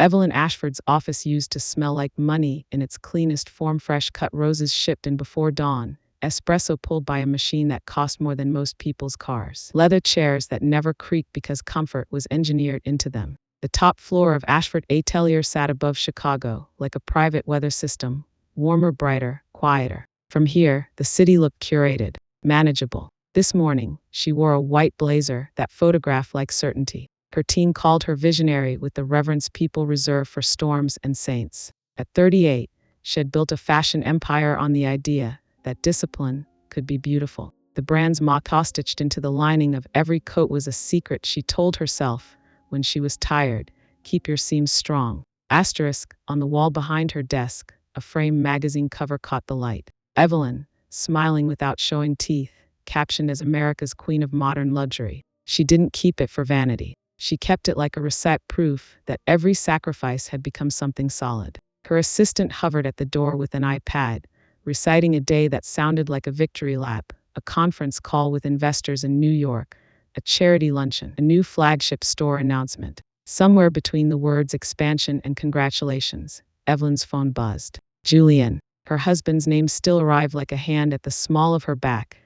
Evelyn Ashford's office used to smell like money in its cleanest form, fresh cut roses shipped in before dawn, espresso pulled by a machine that cost more than most people's cars, leather chairs that never creaked because comfort was engineered into them. The top floor of Ashford Atelier sat above Chicago, like a private weather system, warmer, brighter, quieter. From here, the city looked curated, manageable. This morning, she wore a white blazer that photographed like certainty. Her team called her visionary with the reverence people reserve for storms and saints. At 38, she had built a fashion empire on the idea that discipline could be beautiful. The brand's motto stitched into the lining of every coat was a secret she told herself when she was tired: keep your seams strong. Asterisk, on the wall behind her desk, a framed magazine cover caught the light. Evelyn, smiling without showing teeth, captioned as America's Queen of Modern Luxury. She didn't keep it for vanity. She kept it like a receipt, proof that every sacrifice had become something solid. Her assistant hovered at the door with an iPad, reciting a day that sounded like a victory lap: a conference call with investors in New York, a charity luncheon, a new flagship store announcement. Somewhere between the words expansion and congratulations, Evelyn's phone buzzed. Julian, her husband's name, still arrived like a hand at the small of her back,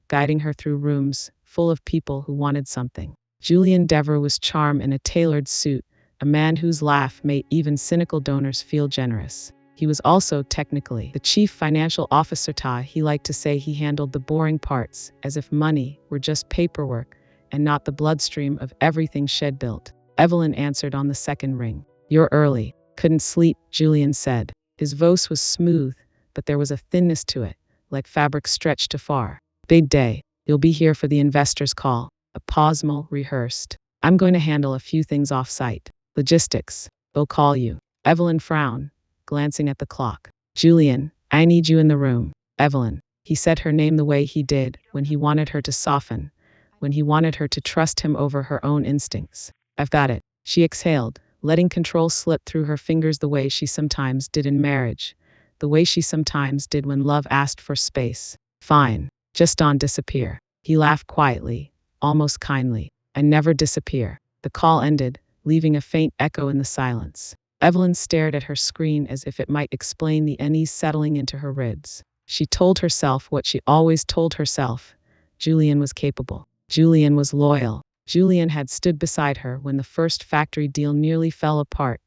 guiding her through rooms full of people who wanted something. Julian Devereux was charm in a tailored suit, a man whose laugh made even cynical donors feel generous. He was also, technically, the chief financial officer. He liked to say he handled the boring parts, as if money were just paperwork and not the bloodstream of everything she'd built. Evelyn answered on the second ring. "You're early." "Couldn't sleep," Julian said. His voice was smooth, but there was a thinness to it, like fabric stretched too far. "Big day. You'll be here for the investors' call." A pause, rehearsed. "I'm going to handle a few things off-site. Logistics. They'll call you." Evelyn frowned, glancing at the clock. "Julian, I need you in the room." "Evelyn." He said her name the way he did when he wanted her to soften, when he wanted her to trust him over her own instincts. "I've got it." She exhaled, letting control slip through her fingers the way she sometimes did in marriage, the way she sometimes did when love asked for space. "Fine. Just don't disappear." He laughed quietly, almost kindly. "I never disappear." The call ended, leaving a faint echo in the silence. Evelyn stared at her screen as if it might explain the unease settling into her ribs. She told herself what she always told herself: Julian was capable. Julian was loyal. Julian had stood beside her when the first factory deal nearly fell apart,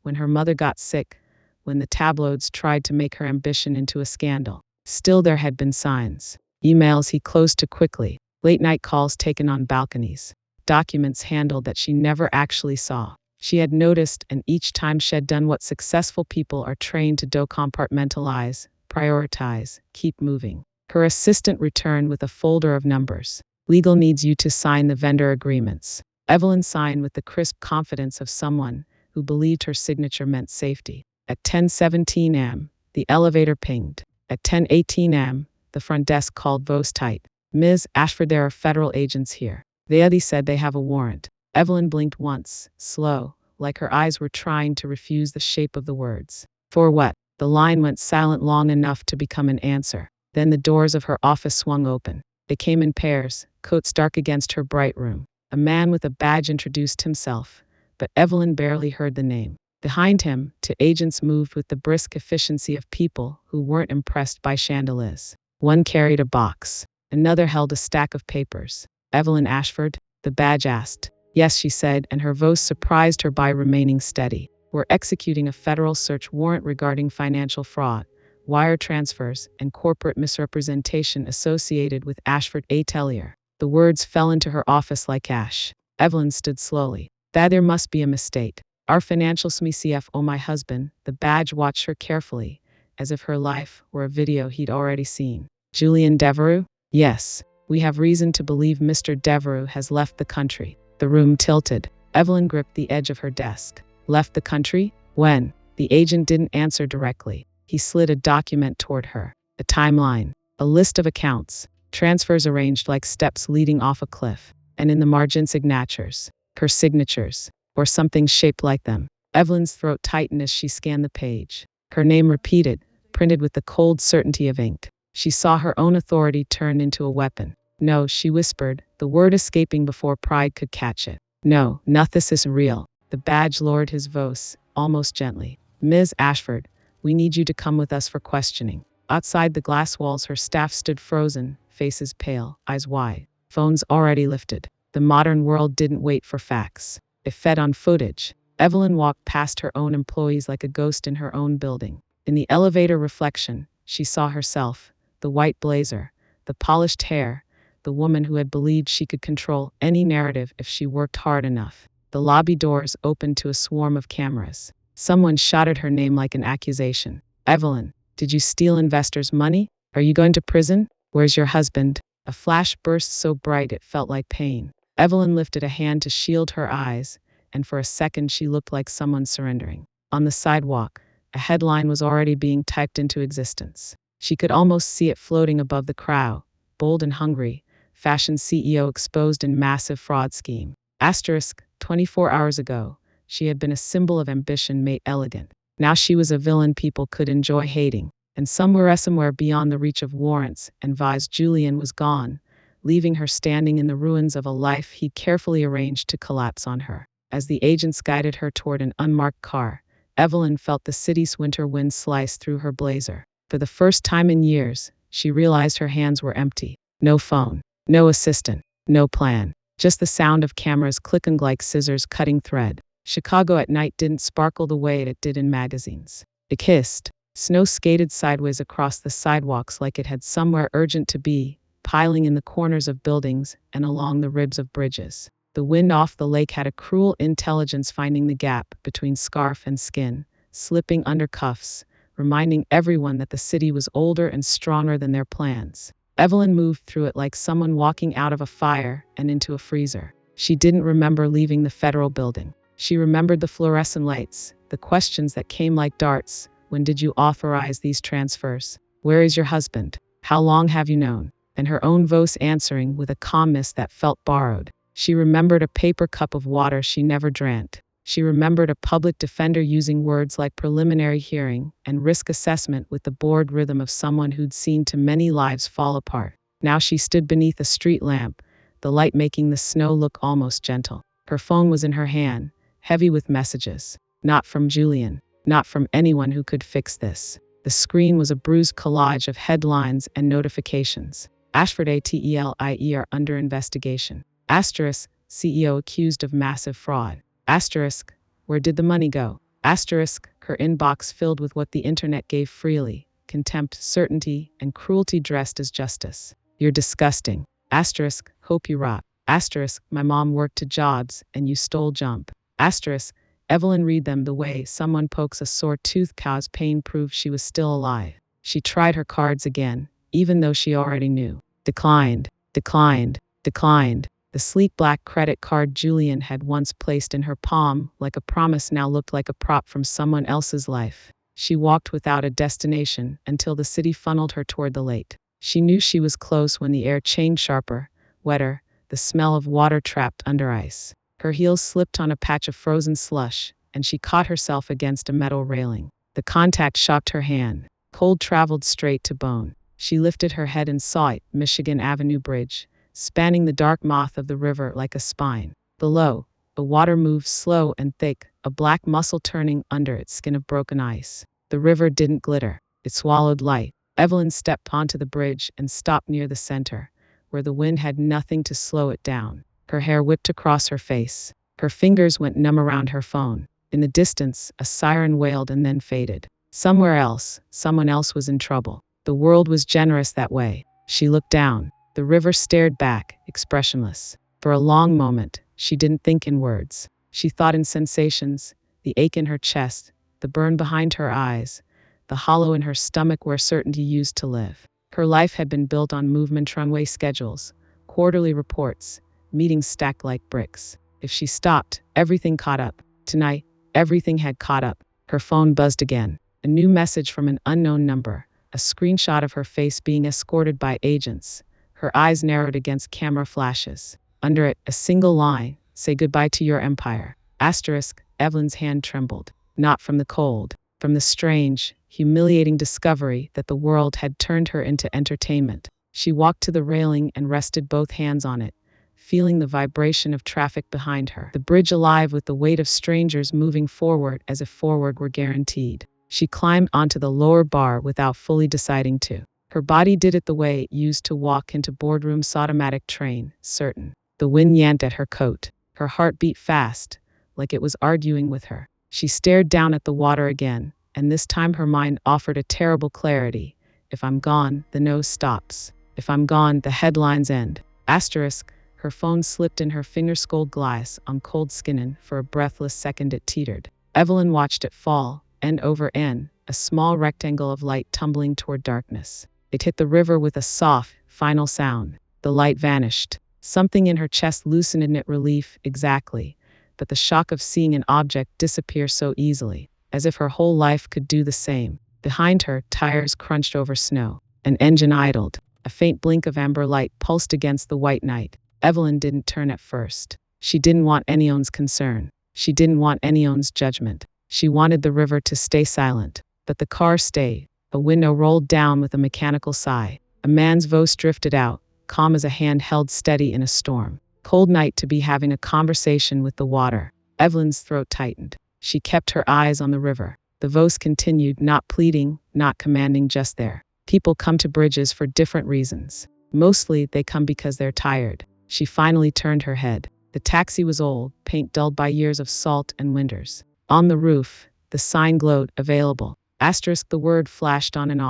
when her mother got sick, when the tabloids tried to make her ambition into a scandal. Still, there had been signs. Emails he closed too quickly, late-night calls taken on balconies, documents handled that she never actually saw. She had noticed, and each time she'd done what successful people are trained to do: compartmentalize, prioritize, keep moving. Her assistant returned with a folder of numbers. "Legal needs you to sign the vendor agreements." Evelyn signed with the crisp confidence of someone who believed her signature meant safety. At 10:17 am, the elevator pinged. At 10:18 am, the front desk called voice tight. "Ms. Ashford, there are federal agents here. They said they have a warrant." Evelyn blinked once, slow, like her eyes were trying to refuse the shape of the words. "For what?" The line went silent long enough to become an answer. Then the doors of her office swung open. They came in pairs, coats dark against her bright room. A man with a badge introduced himself, but Evelyn barely heard the name. Behind him, two agents moved with the brisk efficiency of people who weren't impressed by chandeliers. One carried a box. Another held a stack of papers. "Evelyn Ashford?" the badge asked. "Yes," she said, and her voice surprised her by remaining steady. "We're executing a federal search warrant regarding financial fraud, wire transfers, and corporate misrepresentation associated with Ashford Atelier." The words fell into her office like ash. Evelyn stood slowly. "There must be a mistake. Our financial CFO, my husband." The badge watched her carefully, as if her life were a video he'd already seen. "Julian Devereux?" "Yes. We have reason to believe Mr. Devereux has left the country." The room tilted. Evelyn gripped the edge of her desk. "Left the country? When?" The agent didn't answer directly. He slid a document toward her. A timeline. A list of accounts. Transfers arranged like steps leading off a cliff. And in the margin, signatures. Her signatures. Or something shaped like them. Evelyn's throat tightened as she scanned the page. Her name repeated, printed with the cold certainty of ink. She saw her own authority turned into a weapon. "No," she whispered, the word escaping before pride could catch it. "No, nothing is real." The badge lowered his voice, almost gently. "Ms. Ashford, we need you to come with us for questioning." Outside the glass walls, her staff stood frozen, faces pale, eyes wide, phones already lifted. The modern world didn't wait for facts. It fed on footage. Evelyn walked past her own employees like a ghost in her own building. In the elevator reflection, she saw herself, the white blazer, the polished hair, the woman who had believed she could control any narrative if she worked hard enough. The lobby doors opened to a swarm of cameras. Someone shouted her name like an accusation. "Evelyn, did you steal investors' money? Are you going to prison? Where's your husband?" A flash burst so bright it felt like pain. Evelyn lifted a hand to shield her eyes, and for a second she looked like someone surrendering. On the sidewalk, a headline was already being typed into existence. She could almost see it floating above the crowd. "Bold and hungry, fashion CEO exposed in massive fraud scheme." Asterisk, 24 hours ago, she had been a symbol of ambition made elegant. Now she was a villain people could enjoy hating. And somewhere beyond the reach of warrants and Vice Julian was gone, leaving her standing in the ruins of a life he'd carefully arranged to collapse on her. As the agents guided her toward an unmarked car, Evelyn felt the city's winter wind slice through her blazer. For the first time in years, she realized her hands were empty. No phone, no assistant, no plan. Just the sound of cameras clicking like scissors cutting thread. Chicago at night didn't sparkle the way it did in magazines. It hissed. Snow skated sideways across the sidewalks like it had somewhere urgent to be, piling in the corners of buildings and along the ribs of bridges. The wind off the lake had a cruel intelligence, finding the gap between scarf and skin, slipping under cuffs, reminding everyone that the city was older and stronger than their plans. Evelyn moved through it like someone walking out of a fire and into a freezer. She didn't remember leaving the federal building. She remembered the fluorescent lights, the questions that came like darts. "When did you authorize these transfers? Where is your husband? How long have you known?" And her own voice answering with a calmness that felt borrowed. She remembered a paper cup of water she never drank. She remembered a public defender using words like preliminary hearing and risk assessment with the bored rhythm of someone who'd seen too many lives fall apart. Now she stood beneath a street lamp, the light making the snow look almost gentle. Her phone was in her hand, heavy with messages. Not from Julian. Not from anyone who could fix this. The screen was a bruised collage of headlines and notifications. Ashford ATELIE under investigation. Asterisk, CEO accused of massive fraud. Asterisk, where did the money go? Asterisk, her inbox filled with what the internet gave freely. Contempt, certainty, and cruelty dressed as justice. "You're disgusting." Asterisk, "Hope you rot." Asterisk, "My mom worked 2 jobs and you stole jump." Asterisk, Evelyn read them the way someone pokes a sore tooth. Cause pain proved she was still alive. She tried her cards again, even though she already knew. Declined, declined, declined. The sleek black credit card Julian had once placed in her palm like a promise now looked like a prop from someone else's life. She walked without a destination until the city funneled her toward the lake. She knew she was close when the air changed sharper, wetter, the smell of water trapped under ice. Her heels slipped on a patch of frozen slush, and she caught herself against a metal railing. The contact shocked her hand. Cold traveled straight to bone. She lifted her head and saw it, Michigan Avenue Bridge, spanning the dark mouth of the river like a spine. Below, the water moved slow and thick, a black muscle turning under its skin of broken ice. The river didn't glitter. It swallowed light. Evelyn stepped onto the bridge and stopped near the center, where the wind had nothing to slow it down. Her hair whipped across her face. Her fingers went numb around her phone. In the distance, a siren wailed and then faded. Somewhere else, someone else was in trouble. The world was generous that way. She looked down. The river stared back, expressionless. For a long moment, she didn't think in words. She thought in sensations, the ache in her chest, the burn behind her eyes, the hollow in her stomach where certainty used to live. Her life had been built on movement runway schedules, quarterly reports, meetings stacked like bricks. If she stopped, everything caught up. Tonight, everything had caught up. Her phone buzzed again. A new message from an unknown number, a screenshot of her face being escorted by agents. Her eyes narrowed against camera flashes. Under it, a single line, "Say goodbye to your empire." Asterisk, Evelyn's hand trembled. Not from the cold, from the strange, humiliating discovery that the world had turned her into entertainment. She walked to the railing and rested both hands on it, feeling the vibration of traffic behind her. The bridge alive with the weight of strangers moving forward as if forward were guaranteed. She climbed onto the lower bar without fully deciding to. Her body did it the way it used to walk into boardroom's automatic train, certain. The wind yanked at her coat. Her heart beat fast, like it was arguing with her. She stared down at the water again, and this time her mind offered a terrible clarity. If I'm gone, the nose stops. If I'm gone, the headlines end. Asterisk, her phone slipped in her finger-scald glass on cold skin. For a breathless second it teetered. Evelyn watched it fall, end over end, a small rectangle of light tumbling toward darkness. It hit the river with a soft, final sound. The light vanished. Something in her chest loosened in relief, exactly. But the shock of seeing an object disappear so easily, as if her whole life could do the same. Behind her, tires crunched over snow. An engine idled. A faint blink of amber light pulsed against the white night. Evelyn didn't turn at first. She didn't want anyone's concern. She didn't want anyone's judgment. She wanted the river to stay silent. But the car stayed. A window rolled down with a mechanical sigh. A man's voice drifted out, calm as a hand held steady in a storm. Cold night to be having a conversation with the water. Evelyn's throat tightened. She kept her eyes on the river. The voice continued, not pleading, not commanding, just there. People come to bridges for different reasons. Mostly, they come because they're tired. She finally turned her head. The taxi was old, paint dulled by years of salt and winters. On the roof, the sign glowed, available. Asterisk, the word flashed on and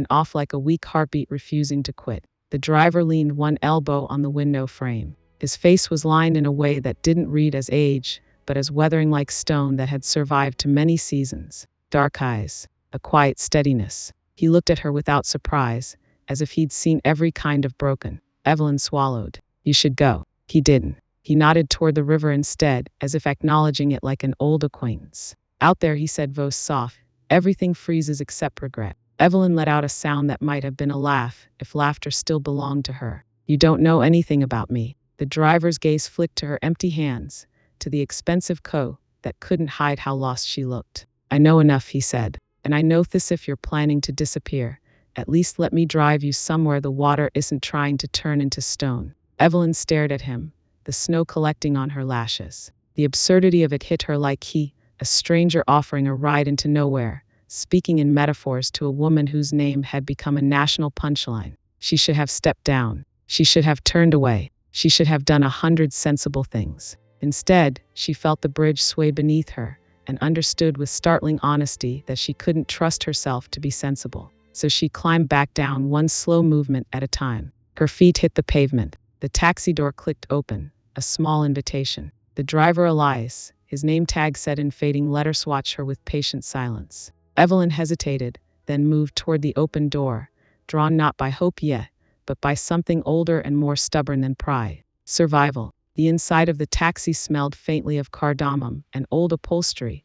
off like a weak heartbeat refusing to quit. The driver leaned one elbow on the window frame. His face was lined in a way that didn't read as age, but as weathering like stone that had survived to many seasons. Dark eyes, a quiet steadiness. He looked at her without surprise, as if he'd seen every kind of broken. Evelyn swallowed. You should go. He didn't. He nodded toward the river instead, as if acknowledging it like an old acquaintance. Out there, he said, voice soft. Everything freezes except regret. Evelyn let out a sound that might have been a laugh, if laughter still belonged to her. You don't know anything about me. The driver's gaze flicked to her empty hands, to the expensive coat that couldn't hide how lost she looked. I know enough, he said. And I know this, if you're planning to disappear, at least let me drive you somewhere the water isn't trying to turn into stone. Evelyn stared at him, the snow collecting on her lashes. The absurdity of it hit her like he, a stranger offering a ride into nowhere, speaking in metaphors to a woman whose name had become a national punchline. She should have stepped down. She should have turned away. She should have done 100 sensible things. Instead, she felt the bridge sway beneath her, and understood with startling honesty that she couldn't trust herself to be sensible. So she climbed back down, one slow movement at a time. Her feet hit the pavement. The taxi door clicked open, a small invitation. The driver, Elias, his name tag said in fading letters, watched her with patient silence. Evelyn hesitated, then moved toward the open door, drawn not by hope yet, but by something older and more stubborn than pride. Survival. The inside of the taxi smelled faintly of cardamom and old upholstery,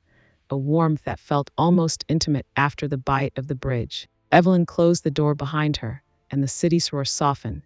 a warmth that felt almost intimate after the bite of the bridge. Evelyn closed the door behind her, and the city's roar softened,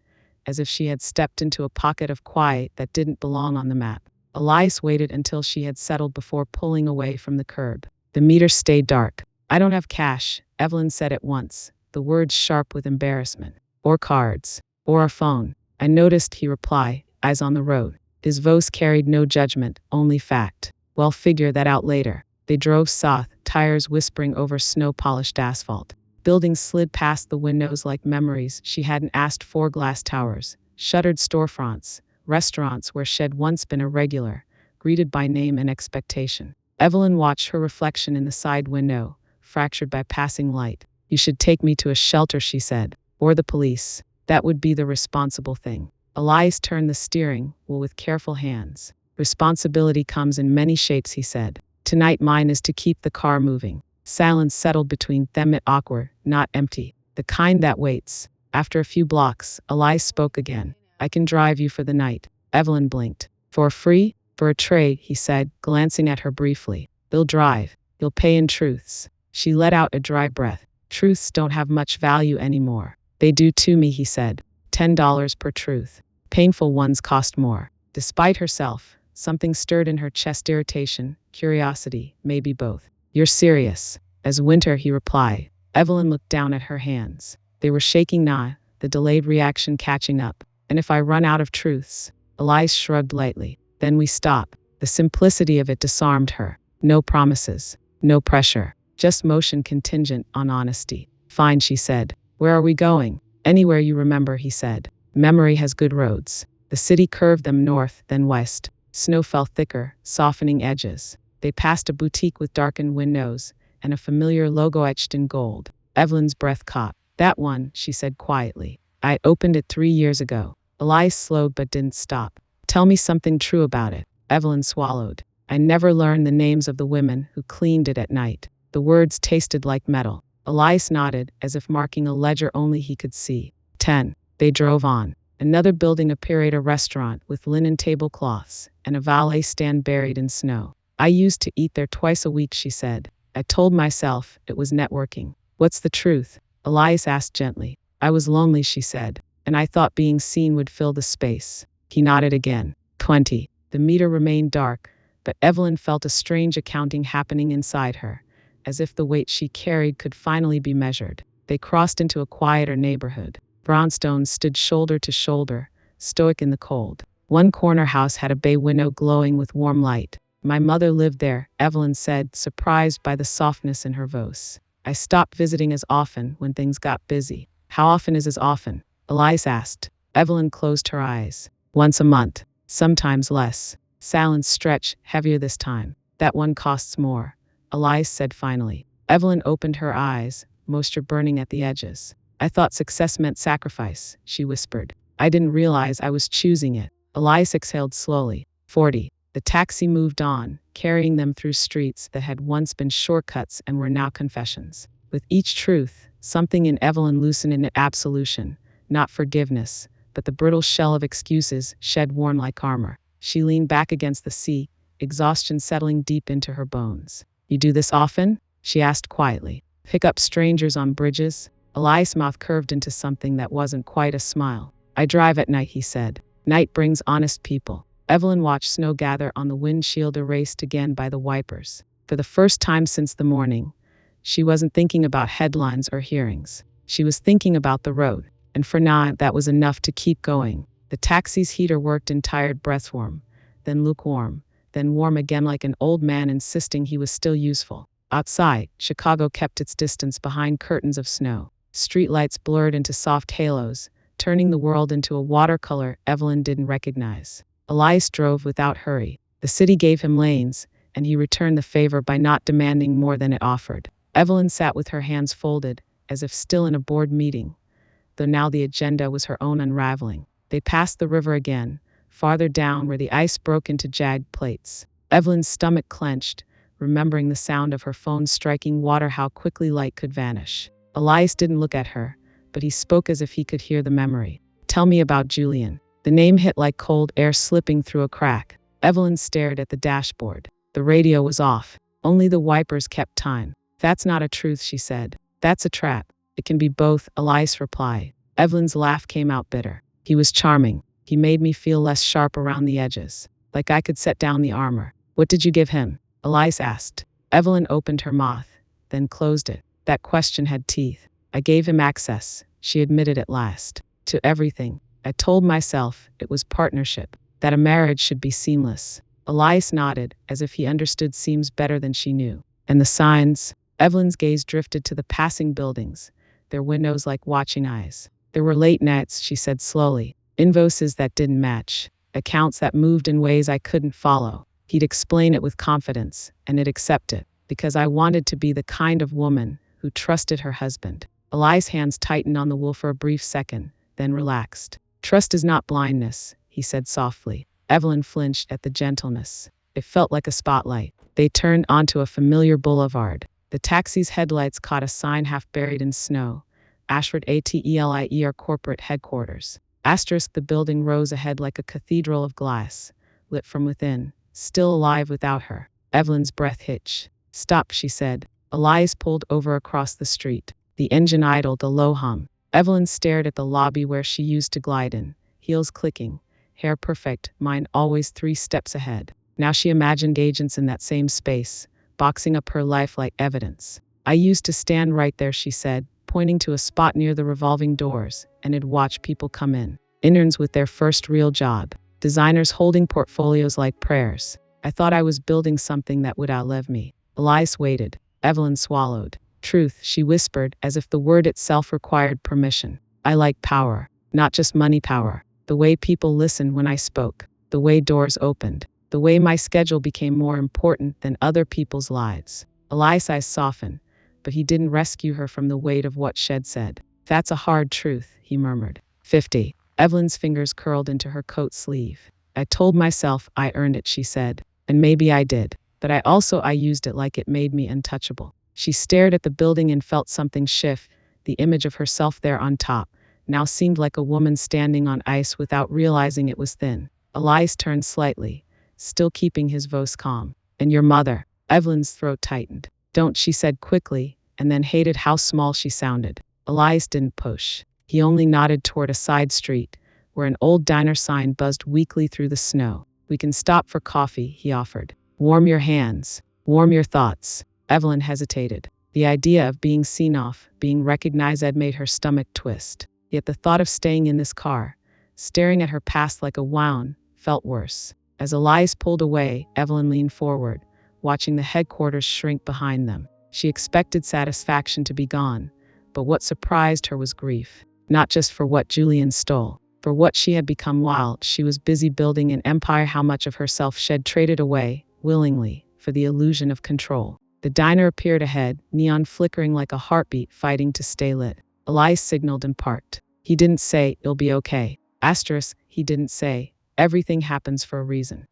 as if she had stepped into a pocket of quiet that didn't belong on the map. Elias waited until she had settled before pulling away from the curb. The meter stayed dark. I don't have cash, Evelyn said at once, the words sharp with embarrassment. Or cards. Or a phone. I noticed, he replied, eyes on the road. His voice carried no judgment, only fact. Well, figure that out later. They drove south, tires whispering over snow-polished asphalt. Buildings slid past the windows like memories she hadn't asked for, glass towers, shuttered storefronts, restaurants where she'd once been a regular, greeted by name and expectation. Evelyn watched her reflection in the side window, fractured by passing light. You should take me to a shelter, she said. Or the police. That would be the responsible thing. Elias turned the steering wheel with careful hands. Responsibility comes in many shapes, he said. Tonight mine is to keep the car moving. Silence settled between them, awkward, not empty. The kind that waits. After a few blocks, Elias spoke again. I can drive you for the night. Evelyn blinked. For free? For a trade, he said, glancing at her briefly. They'll drive. You'll pay in truths. She let out a dry breath. Truths don't have much value anymore. They do to me, he said. $10 per truth. Painful ones cost more. Despite herself, something stirred in her chest, irritation, curiosity, maybe both. You're serious. As winter, he replied. Evelyn looked down at her hands. They were shaking now, the delayed reaction catching up. And if I run out of truths? Elias shrugged lightly. Then we stop. The simplicity of it disarmed her. No promises. No pressure. Just motion contingent on honesty. Fine, she said. Where are we going? Anywhere you remember, he said. Memory has good roads. The city curved them north, then west. Snow fell thicker, softening edges. They passed a boutique with darkened windows and a familiar logo etched in gold. Evelyn's breath caught. That one, she said quietly. I opened it 3 years ago. Elias slowed but didn't stop. Tell me something true about it. Evelyn swallowed. I never learned the names of the women who cleaned it at night. The words tasted like metal. Elias nodded, as if marking a ledger only he could see. 10. They drove on. Another building appeared, a restaurant with linen tablecloths and a valet stand buried in snow. I used to eat there twice a week, she said. I told myself it was networking. What's the truth? Elias asked gently. I was lonely, she said, and I thought being seen would fill the space. He nodded again. 20. The meter remained dark, but Evelyn felt a strange accounting happening inside her, as if the weight she carried could finally be measured. They crossed into a quieter neighborhood. Brownstones stood shoulder to shoulder, stoic in the cold. One corner house had a bay window glowing with warm light. My mother lived there, Evelyn said, surprised by the softness in her voice. I stopped visiting as often when things got busy. How often is as often? Elias asked. Evelyn closed her eyes. Once a month, sometimes less. Silence stretched, heavier this time. That one costs more, Elias said finally. Evelyn opened her eyes, moisture burning at the edges. I thought success meant sacrifice, she whispered. I didn't realize I was choosing it. Elias exhaled slowly. 40. The taxi moved on, carrying them through streets that had once been shortcuts and were now confessions. With each truth, something in Evelyn loosened into absolution, not forgiveness, but the brittle shell of excuses shed worn like armor. She leaned back against the seat, exhaustion settling deep into her bones. You do this often? She asked quietly. Pick up strangers on bridges? Elias' mouth curved into something that wasn't quite a smile. I drive at night, he said. Night brings honest people. Evelyn watched snow gather on the windshield, erased again by the wipers. For the first time since the morning, she wasn't thinking about headlines or hearings. She was thinking about the road, and for now that was enough to keep going. The taxi's heater worked in tired breath, warm, then lukewarm, then warm again, like an old man insisting he was still useful. Outside, Chicago kept its distance behind curtains of snow. Streetlights blurred into soft halos, turning the world into a watercolor Evelyn didn't recognize. Elias drove without hurry. The city gave him lanes, and he returned the favor by not demanding more than it offered. Evelyn sat with her hands folded, as if still in a board meeting, though now the agenda was her own unraveling. They passed the river again, farther down where the ice broke into jagged plates. Evelyn's stomach clenched, remembering the sound of her phone striking water, how quickly light could vanish. Elias didn't look at her, but he spoke as if he could hear the memory. Tell me about Julian. The name hit like cold air slipping through a crack. Evelyn stared at the dashboard. The radio was off. Only the wipers kept time. That's not a truth, she said. That's a trap. It can be both, Elias replied. Evelyn's laugh came out bitter. He was charming. He made me feel less sharp around the edges, like I could set down the armor. What did you give him? Elias asked. Evelyn opened her mouth, then closed it. That question had teeth. I gave him access, she admitted at last, to everything. I told myself it was partnership, that a marriage should be seamless. Elias nodded, as if he understood seams better than she knew. And the signs? Evelyn's gaze drifted to the passing buildings, their windows like watching eyes. There were late nights, she said slowly, invoices that didn't match, accounts that moved in ways I couldn't follow. He'd explain it with confidence, and I'd accept it, because I wanted to be the kind of woman who trusted her husband. Elias' hands tightened on the wheel for a brief second, then relaxed. Trust is not blindness, he said softly. Evelyn flinched at the gentleness. It felt like a spotlight. They turned onto a familiar boulevard. The taxi's headlights caught a sign half buried in snow. Ashford ATELIER corporate headquarters. Asterisk, the building rose ahead like a cathedral of glass, lit from within, still alive without her. Evelyn's breath hitched. Stop, she said. Elias pulled over across the street. The engine idled, a low hum. Evelyn stared at the lobby where she used to glide in, heels clicking, hair perfect, mind always 3 steps ahead. Now she imagined agents in that same space, boxing up her life like evidence. I used to stand right there, she said, pointing to a spot near the revolving doors, and I'd watch people come in. Interns with their first real job. Designers holding portfolios like prayers. I thought I was building something that would outlive me. Elias waited. Evelyn swallowed. Truth, she whispered, as if the word itself required permission. I like power. Not just money power. The way people listened when I spoke. The way doors opened. The way my schedule became more important than other people's lives. Elias' eyes softened, but he didn't rescue her from the weight of what she'd said. That's a hard truth, he murmured. 50. Evelyn's fingers curled into her coat sleeve. I told myself I earned it, she said. And maybe I did. But I used it like it made me untouchable. She stared at the building and felt something shift. The image of herself there on top now seemed like a woman standing on ice without realizing it was thin. Elias turned slightly, still keeping his voice calm. And your mother? Evelyn's throat tightened. Don't, she said quickly, and then hated how small she sounded. Elias didn't push. He only nodded toward a side street, where an old diner sign buzzed weakly through the snow. We can stop for coffee, he offered. Warm your hands. Warm your thoughts. Evelyn hesitated. The idea of being seen off, being recognized, had made her stomach twist. Yet the thought of staying in this car, staring at her past like a wound, felt worse. As Elias pulled away, Evelyn leaned forward, watching the headquarters shrink behind them. She expected satisfaction to be gone, but what surprised her was grief. Not just for what Julian stole, for what she had become while she was busy building an empire. How much of herself she'd traded away, willingly, for the illusion of control. The diner appeared ahead, neon flickering like a heartbeat fighting to stay lit. Elias signaled and parked. He didn't say, it'll be okay. He didn't say, everything happens for a reason.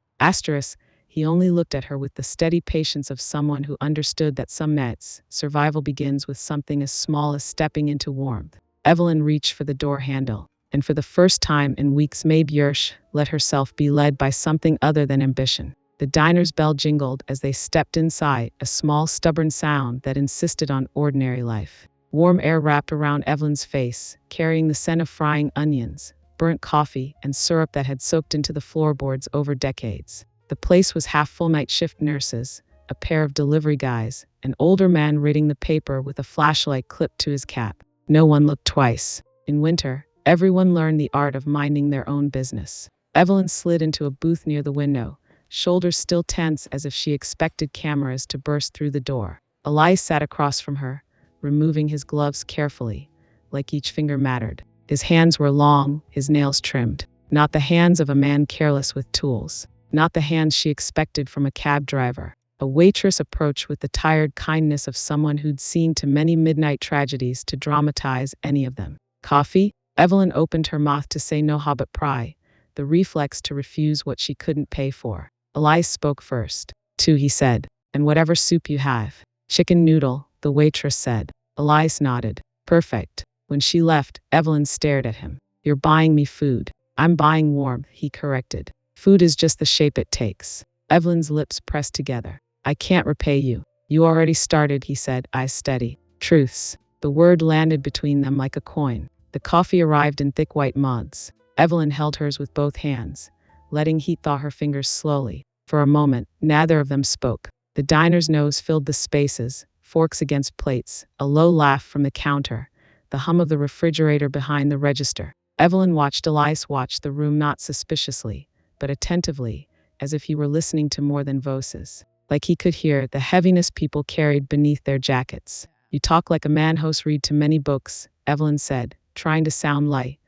He only looked at her with the steady patience of someone who understood that some nights, survival begins with something as small as stepping into warmth. Evelyn reached for the door handle, and for the first time in weeks maybe years, let herself be led by something other than ambition. The diner's bell jingled as they stepped inside, a small stubborn sound that insisted on ordinary life. Warm air wrapped around Evelyn's face, carrying the scent of frying onions, burnt coffee, and syrup that had soaked into the floorboards over decades. The place was half full. Night shift nurses, a pair of delivery guys, an older man reading the paper with a flashlight clipped to his cap. No one looked twice. In winter, everyone learned the art of minding their own business. Evelyn slid into a booth near the window, shoulders still tense as if she expected cameras to burst through the door. Elias sat across from her, removing his gloves carefully, like each finger mattered. His hands were long, his nails trimmed. Not the hands of a man careless with tools. Not the hands she expected from a cab driver. A waitress approached with the tired kindness of someone who'd seen too many midnight tragedies to dramatize any of them. Coffee? Evelyn opened her mouth to say no, but pry, the reflex to refuse what she couldn't pay for. Elias spoke first. 2, he said. And whatever soup you have. Chicken noodle, the waitress said. Elias nodded. Perfect. When she left, Evelyn stared at him. You're buying me food. I'm buying warmth, he corrected. Food is just the shape it takes. Evelyn's lips pressed together. I can't repay you. You already started, he said, eyes steady. Truths. The word landed between them like a coin. The coffee arrived in thick white mugs. Evelyn held hers with both hands, letting heat thaw her fingers slowly. For a moment, neither of them spoke. The diner's nose filled the spaces, forks against plates, a low laugh from the counter, the hum of the refrigerator behind the register. Evelyn watched Elias watch the room, not suspiciously, but attentively, as if he were listening to more than voices. Like he could hear the heaviness people carried beneath their jackets. You talk like a man host read too many books, Evelyn said, trying to sound light,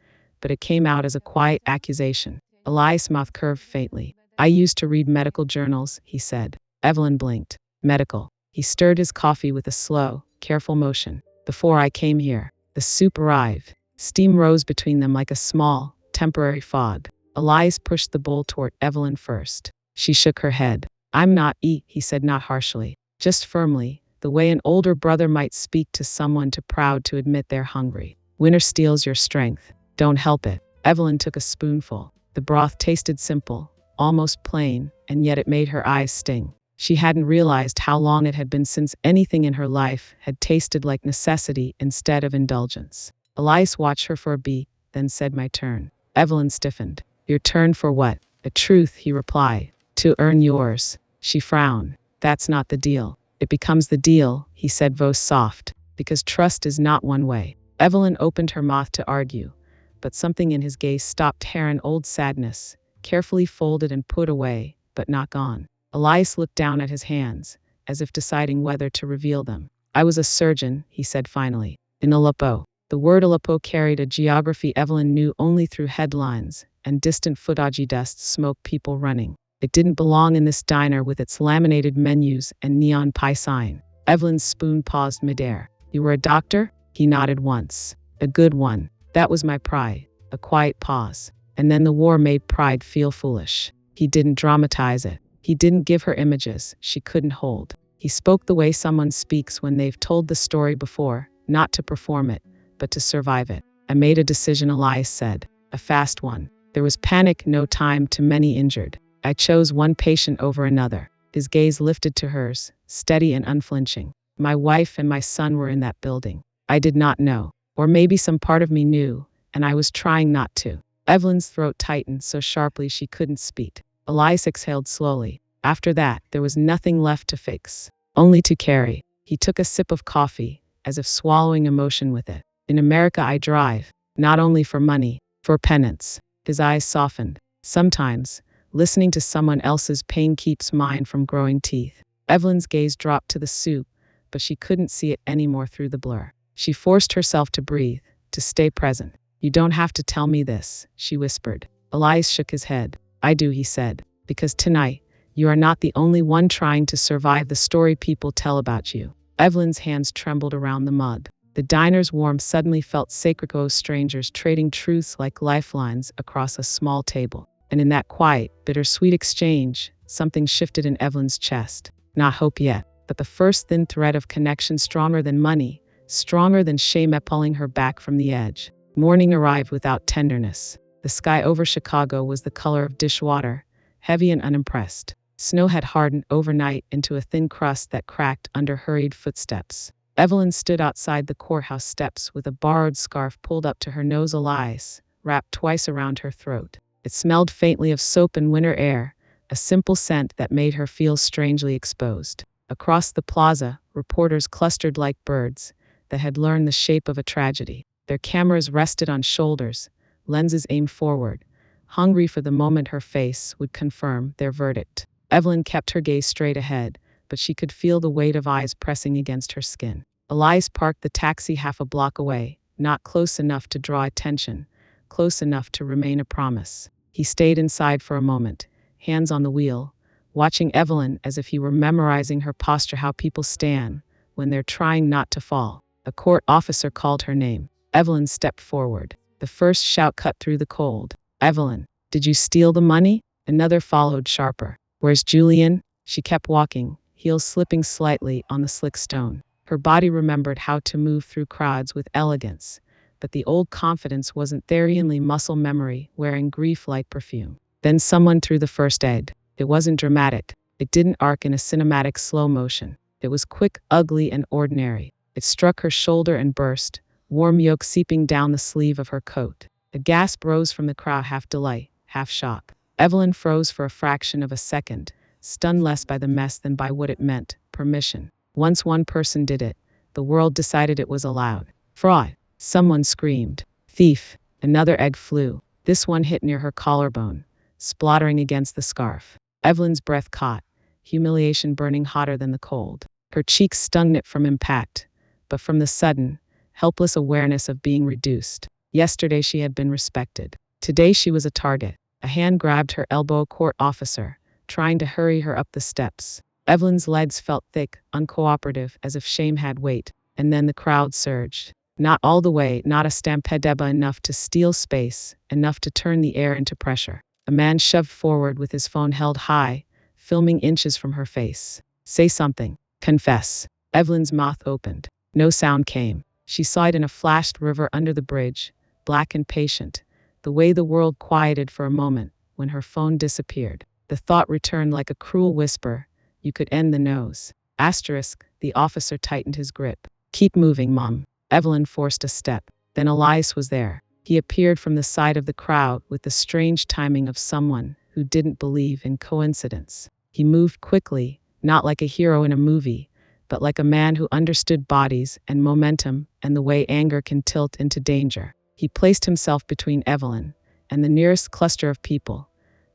but it came out as a quiet accusation. Elias' mouth curved faintly. I used to read medical journals, he said. Evelyn blinked. Medical. He stirred his coffee with a slow, careful motion. Before I came here, the soup arrived. Steam rose between them like a small, temporary fog. Elias pushed the bowl toward Evelyn first. She shook her head. I'm not eat, he said, not harshly, just firmly, the way an older brother might speak to someone too proud to admit they're hungry. Winter steals your strength. Don't help it. Evelyn took a spoonful. The broth tasted simple, almost plain, and yet it made her eyes sting. She hadn't realized how long it had been since anything in her life had tasted like necessity instead of indulgence. Elias watched her for a beat, then said, my turn. Evelyn stiffened. Your turn for what? The truth, he replied. To earn yours. She frowned. That's not the deal. It becomes the deal, he said, voice soft, because trust is not one way. Evelyn opened her mouth to argue, but something in his gaze stopped her, an old sadness, carefully folded and put away, but not gone. Elias looked down at his hands, as if deciding whether to reveal them. I was a surgeon, he said finally, in Aleppo. The word Aleppo carried a geography Evelyn knew only through headlines and distant footage dust smoke people running. It didn't belong in this diner with its laminated menus and neon pie sign. Evelyn's spoon paused midair. You were a doctor? He nodded once. A good one. That was my pride. A quiet pause. And then the war made pride feel foolish. He didn't dramatize it. He didn't give her images she couldn't hold. He spoke the way someone speaks when they've told the story before, not to perform it, but to survive it. I made a decision, Elias said. A fast one. There was panic, no time, too many injured. I chose one patient over another. His gaze lifted to hers, steady and unflinching. My wife and my son were in that building. I did not know. Or maybe some part of me knew, and I was trying not to. Evelyn's throat tightened so sharply she couldn't speak. Elias exhaled slowly. After that, there was nothing left to fix, only to carry. He took a sip of coffee, as if swallowing emotion with it. In America I drive, not only for money, for penance. His eyes softened. Sometimes, listening to someone else's pain keeps mine from growing teeth. Evelyn's gaze dropped to the soup, but she couldn't see it anymore through the blur. She forced herself to breathe, to stay present. You don't have to tell me this, she whispered. Elias shook his head. I do, he said, because tonight, you are not the only one trying to survive the story people tell about you. Evelyn's hands trembled around the mug. The diner's warmth suddenly felt sacred. Strangers trading truths like lifelines across a small table. And in that quiet, bittersweet exchange, something shifted in Evelyn's chest. Not hope yet, but the first thin thread of connection, stronger than money, stronger than shame, pulling her back from the edge. Morning arrived without tenderness. The sky over Chicago was the color of dishwater, heavy and unimpressed. Snow had hardened overnight into a thin crust that cracked under hurried footsteps. Evelyn stood outside the courthouse steps with a borrowed scarf pulled up to her nose, Elias wrapped twice around her throat. It smelled faintly of soap and winter air, a simple scent that made her feel strangely exposed. Across the plaza, reporters clustered like birds that had learned the shape of a tragedy. Their cameras rested on shoulders, lenses aimed forward, hungry for the moment her face would confirm their verdict. Evelyn kept her gaze straight ahead, but she could feel the weight of eyes pressing against her skin. Elias parked the taxi half a block away, not close enough to draw attention, close enough to remain a promise. He stayed inside for a moment, hands on the wheel, watching Evelyn as if he were memorizing her posture, how people stand when they're trying not to fall. A court officer called her name. Evelyn stepped forward. The first shout cut through the cold. Evelyn, did you steal the money? Another followed sharper. Where's Julian? She kept walking, heels slipping slightly on the slick stone. Her body remembered how to move through crowds with elegance, but the old confidence wasn't there. Only muscle memory, wearing grief like perfume. Then someone threw the first egg. It wasn't dramatic. It didn't arc in a cinematic slow motion. It was quick, ugly, and ordinary. It struck her shoulder and burst, warm yolk seeping down the sleeve of her coat. A gasp rose from the crowd, half delight, half shock. Evelyn froze for a fraction of a second, stunned less by the mess than by what it meant, permission. Once one person did it, the world decided it was allowed. Fraud. Someone screamed. Thief. Another egg flew. This one hit near her collarbone, spluttering against the scarf. Evelyn's breath caught, humiliation burning hotter than the cold. Her cheeks stung not from impact, but from the sudden, helpless awareness of being reduced. Yesterday she had been respected. Today she was a target. A hand grabbed her elbow, a court officer, trying to hurry her up the steps. Evelyn's legs felt thick, uncooperative, as if shame had weight. And then the crowd surged. Not all the way, not a stampede, enough to steal space, enough to turn the air into pressure. A man shoved forward with his phone held high, filming inches from her face. Say something. Confess. Evelyn's mouth opened. No sound came. She saw it in a flashed river under the bridge, black and patient, the way the world quieted for a moment when her phone disappeared. The thought returned like a cruel whisper. You could end the nose. Asterisk, the officer tightened his grip. Keep moving, Mom. Evelyn forced a step. Then Elias was there. He appeared from the side of the crowd with the strange timing of someone who didn't believe in coincidence. He moved quickly, not like a hero in a movie, but like a man who understood bodies and momentum and the way anger can tilt into danger. He placed himself between Evelyn and the nearest cluster of people,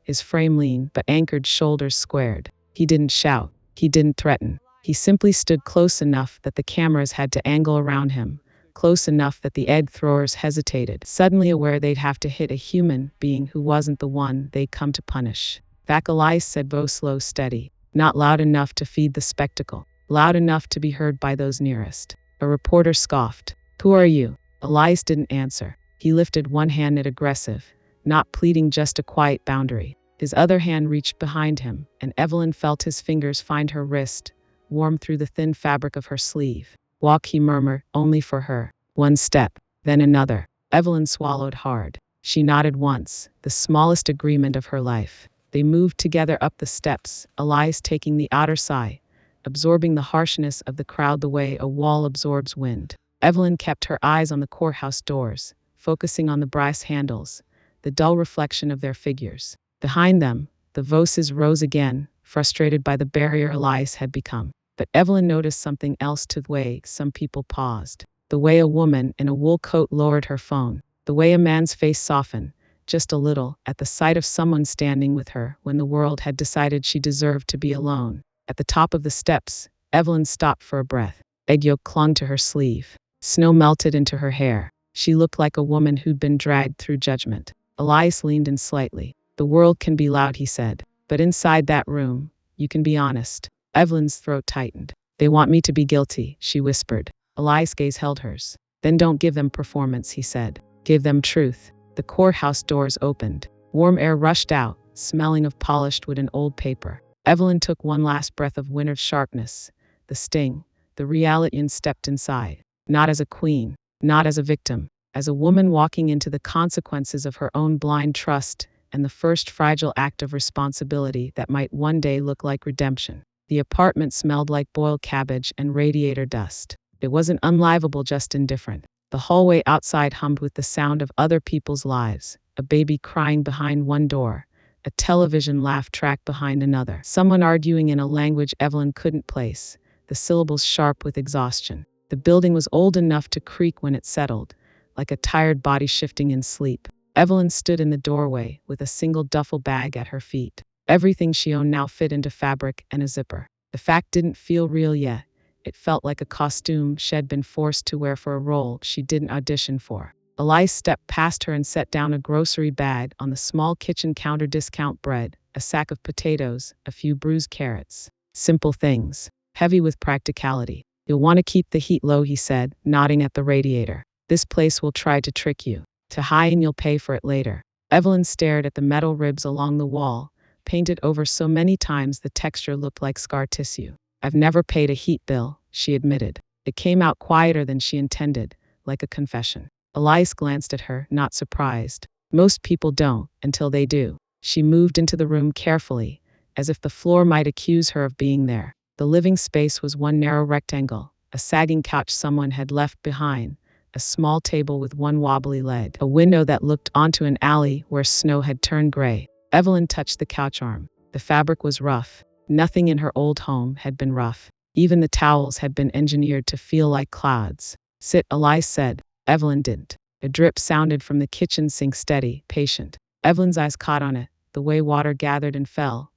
his frame lean but anchored shoulders squared. He didn't shout. He didn't threaten. He simply stood close enough that the cameras had to angle around him, close enough that the egg throwers hesitated, suddenly aware they'd have to hit a human being who wasn't the one they'd come to punish. Back, Elias said, voice slow, steady, not loud enough to feed the spectacle, loud enough to be heard by those nearest. A reporter scoffed. Who are you? Elias didn't answer. He lifted one hand at aggressive, not pleading, just a quiet boundary. His other hand reached behind him, and Evelyn felt his fingers find her wrist, warm through the thin fabric of her sleeve. Walk, he murmured, only for her. One step, then another. Evelyn swallowed hard. She nodded once, the smallest agreement of her life. They moved together up the steps, Elias taking the outer side, absorbing the harshness of the crowd the way a wall absorbs wind. Evelyn kept her eyes on the courthouse doors, focusing on the brass handles, the dull reflection of their figures. Behind them, the voices rose again, frustrated by the barrier Elias had become. But Evelyn noticed something else too: the way some people paused, the way a woman in a wool coat lowered her phone, the way a man's face softened, just a little, at the sight of someone standing with her when the world had decided she deserved to be alone. At the top of the steps, Evelyn stopped for a breath. Egg yolk clung to her sleeve. Snow melted into her hair. She looked like a woman who'd been dragged through judgment. Elias leaned in slightly. The world can be loud, he said, but inside that room, you can be honest. Evelyn's throat tightened. They want me to be guilty, she whispered. Elias' gaze held hers. Then don't give them performance, he said. Give them truth. The courthouse doors opened. Warm air rushed out, smelling of polished wood and old paper. Evelyn took one last breath of winter's sharpness, the sting, the reality, and stepped inside. Not as a queen, not as a victim, as a woman walking into the consequences of her own blind trust and the first fragile act of responsibility that might one day look like redemption. The apartment smelled like boiled cabbage and radiator dust. It wasn't unlivable, just indifferent. The hallway outside hummed with the sound of other people's lives, a baby crying behind one door, a television laugh track behind another, someone arguing in a language Evelyn couldn't place, the syllables sharp with exhaustion. The building was old enough to creak when it settled, like a tired body shifting in sleep. Evelyn stood in the doorway with a single duffel bag at her feet. Everything she owned now fit into fabric and a zipper. The fact didn't feel real yet. It felt like a costume she'd been forced to wear for a role she didn't audition for. Elias stepped past her and set down a grocery bag on the small kitchen counter: discount bread, a sack of potatoes, a few bruised carrots. Simple things, heavy with practicality. You'll want to keep the heat low, he said, nodding at the radiator. This place will try to trick you. Too high and you'll pay for it later. Evelyn stared at the metal ribs along the wall, painted over so many times the texture looked like scar tissue. I've never paid a heat bill, she admitted. It came out quieter than she intended, like a confession. Elias glanced at her, not surprised. Most people don't, until they do. She moved into the room carefully, as if the floor might accuse her of being there. The living space was one narrow rectangle, a sagging couch someone had left behind, a small table with one wobbly leg, a window that looked onto an alley where snow had turned gray. Evelyn touched the couch arm. The fabric was rough. Nothing in her old home had been rough. Even the towels had been engineered to feel like clouds. Sit, Elias said. Evelyn didn't. A drip sounded from the kitchen sink, steady, patient. Evelyn's eyes caught on it, the way water gathered and fell,